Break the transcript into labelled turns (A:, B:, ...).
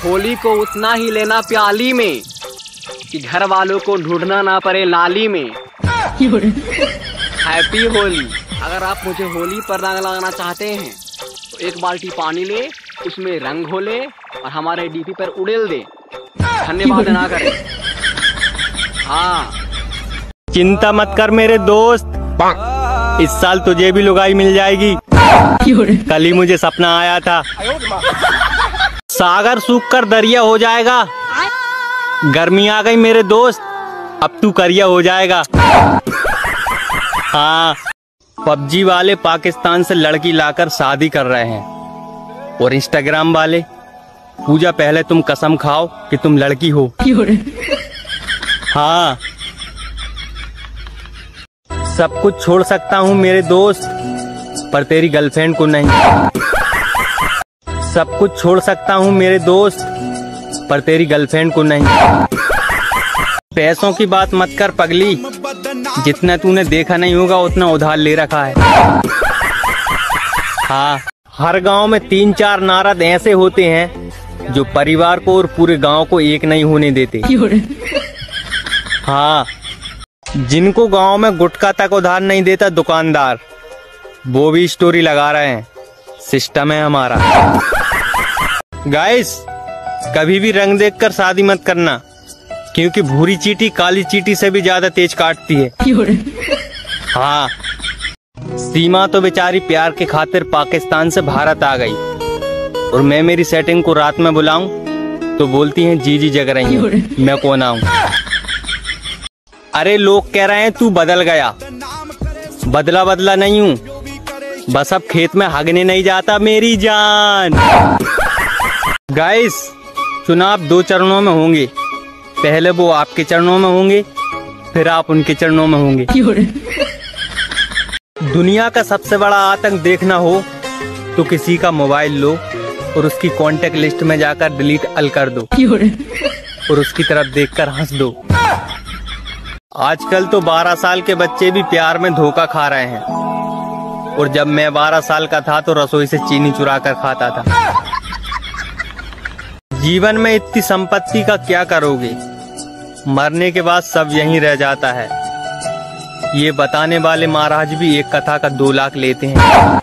A: होली को उतना ही लेना प्याली में कि घर वालों को ढूंढना ना पड़े नाली में। हैप्पी होली। अगर आप मुझे होली पर रंग लगाना चाहते हैं तो एक बाल्टी पानी ले, उसमें रंग घोले और हमारे डीपी पर उड़ेल दे। धन्यवाद ना करें। हाँ,
B: चिंता मत कर मेरे दोस्त, इस साल तुझे भी लुगाई मिल जाएगी। कल ही मुझे सपना आया था, सागर सूख कर दरिया हो जाएगा। गर्मी आ गई मेरे दोस्त, अब तू करिया हो जाएगा। हाँ, पबजी वाले पाकिस्तान से लड़की लाकर शादी कर रहे हैं और इंस्टाग्राम वाले, पूजा पहले तुम कसम खाओ कि तुम लड़की हो। हाँ, सब कुछ छोड़ सकता हूँ मेरे दोस्त, पर तेरी गर्लफ्रेंड को नहीं। सब कुछ छोड़ सकता हूँ मेरे दोस्त, पर तेरी गर्लफ्रेंड को नहीं। पैसों की बात मत कर पगली, जितना तूने देखा नहीं होगा उतना उधार ले रखा है। हाँ, हर गांव में 3-4 नारद ऐसे होते हैं जो परिवार को और पूरे गांव को एक नहीं होने देते। हाँ, जिनको गांव में गुटखा तक उधार नहीं देता दुकानदार, वो भी स्टोरी लगा रहे हैं। सिस्टम है हमारा। गाइस, कभी भी रंग देखकर शादी मत करना, क्योंकि भूरी चींटी काली चींटी से भी ज्यादा तेज काटती है। हाँ, सीमा तो बेचारी प्यार के खातिर पाकिस्तान से भारत आ गई, और मैं मेरी सेटिंग को रात में बुलाऊं तो बोलती हैं जी जी जग रही हैं, मैं कौन आऊं। अरे लोग कह रहे हैं तू बदल गया, बदला बदला नहीं हूँ, बस अब खेत में हगने नहीं जाता मेरी जान। गाइस, चुनाव 2 चरणों में होंगे, पहले वो आपके चरणों में होंगे, फिर आप उनके चरणों में होंगे। दुनिया का सबसे बड़ा आतंक देखना हो तो किसी का मोबाइल लो और उसकी कांटेक्ट लिस्ट में जाकर डिलीट अल कर दो और उसकी तरफ देखकर हंस दो। आजकल तो 12 साल के बच्चे भी प्यार में धोखा खा रहे हैं, और जब मैं 12 साल का था तो रसोई से चीनी चुरा कर खाता था। जीवन में इतनी संपत्ति का क्या करोगे, मरने के बाद सब यहीं रह जाता है। ये बताने वाले महाराज भी एक कथा का 2 लाख लेते हैं।